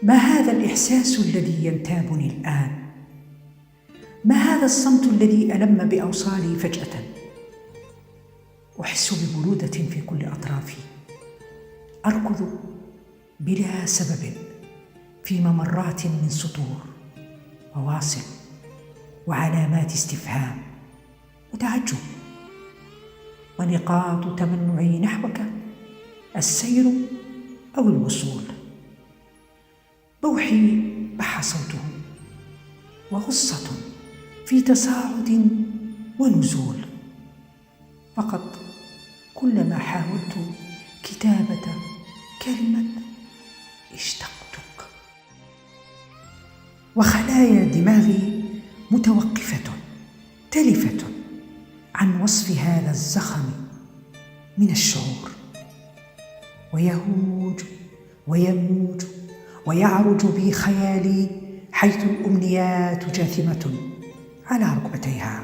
ما هذا الإحساس الذي ينتابني الآن؟ ما هذا الصمت الذي ألم بأوصالي فجأة؟ أحس ببرودة في كل أطرافي، أركض بلا سبب في ممرات من سطور وواصل وعلامات استفهام وتعجب ونقاط تمنعي نحوك السير أو الوصول. بوحي بح صوته وغصة في تصاعد ونزول. فقط كلما حاولت كتابة كلمة اشتقتك، وخلايا دماغي متوقفة تلفة عن وصف هذا الزخم من الشعور، ويهوج ويموج ويعرج بي خيالي حيث الأمنيات جاثمة على ركبتيها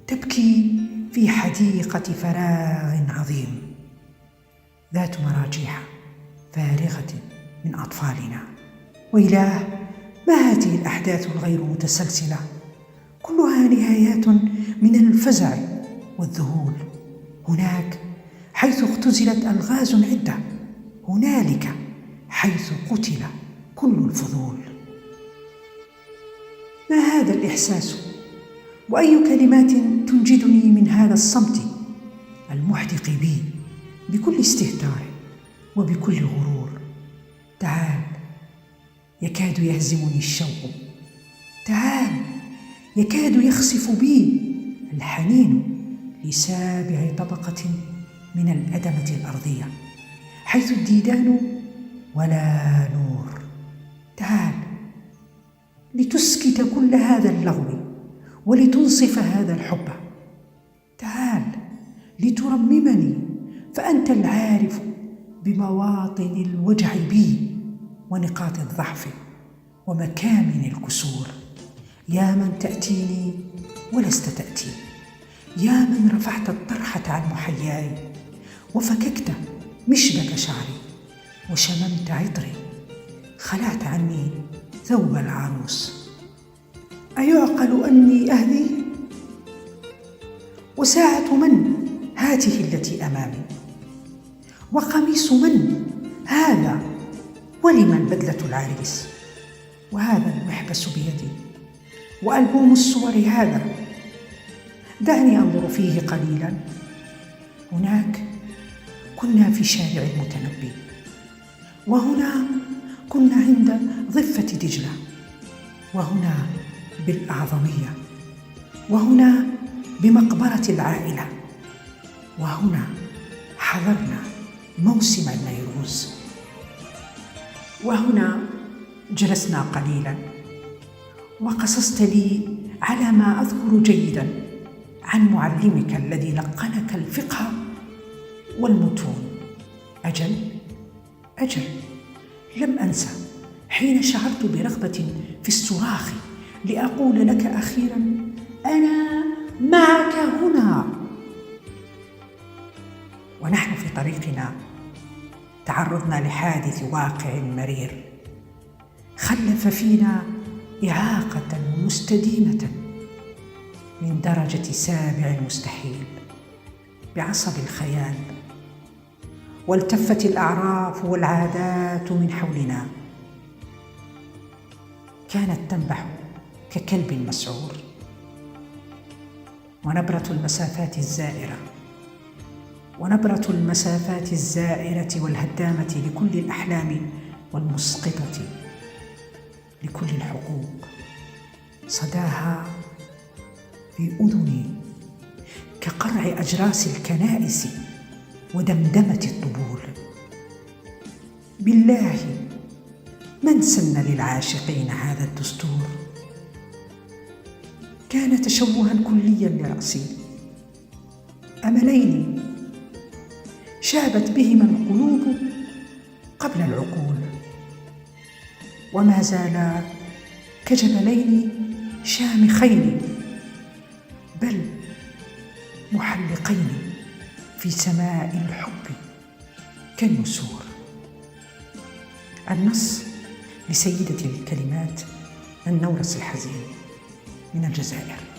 تبكي في حديقة فراغ عظيم ذات مراجيح فارغة من أطفالنا. وإله، ما هذه الأحداث الغير متسلسلة؟ كلها نهايات من الفزع والذهول. هناك حيث اختزلت ألغاز عدة، هنالك حيث قتل كل الفضول. ما هذا الإحساس؟ وأي كلمات تنجدني من هذا الصمت المحدق بي بكل استهتار وبكل غرور؟ تعال، يكاد يهزمني الشوق، تعال، يكاد يخسف بي الحنين لسابع طبقة من الأدمة الأرضية حيث الديدان ولا نور. تعال لتسكت كل هذا اللغو ولتنصف هذا الحب. تعال لترممني، فأنت العارف بمواطن الوجع بي ونقاط الضعف ومكامن الكسور. يا من تأتيني ولست تأتي، يا من رفعت الطرحة عن محياي وفككت مشبك شعري وشممت عطري، خلعت عني ثوب العروس. أيعقل أني أهدي؟ وساعة من هذه التي أمامي؟ وقميص من هذا؟ ولمن بدلة العريس؟ وهذا المحبس بيدي، وألبوم الصور هذا، دعني أنظر فيه قليلا. هناك كنا في شارع المتنبي، وهنا كنا عند ضفة دجلة، وهنا بالأعظمية، وهنا بمقبرة العائلة، وهنا حضرنا موسم النيروز، وهنا جلسنا قليلا وقصصت لي على ما أذكر جيدا عن معلمك الذي لقنك الفقه والمتون. أجل لم أنسى حين شعرت برغبة في الصراخ لأقول لك أخيرا: أنا معك هنا. ونحن في طريقنا تعرضنا لحادث واقع مرير خلف فينا إعاقة مستديمة من درجة سابع المستحيل بعصب الخيال. والتفت الأعراف والعادات من حولنا، كانت تنبح ككلب مسعور. ونبرة المسافات الزائرة والهدامة لكل الأحلام والمسقطة لكل الحقوق صداها في أذني كقرع أجراس الكنائس ودمدمة الطبول. بالله، من سن للعاشقين هذا الدستور؟ كان تشوها كليا لرأسي، أملين شابت بهما القلوب قبل العقول، وما زالا كجبلين شامخين بل محلقين في سماء الحب كالنسور. النص لسيدة الكلمات النورس الحزين من الجزائر.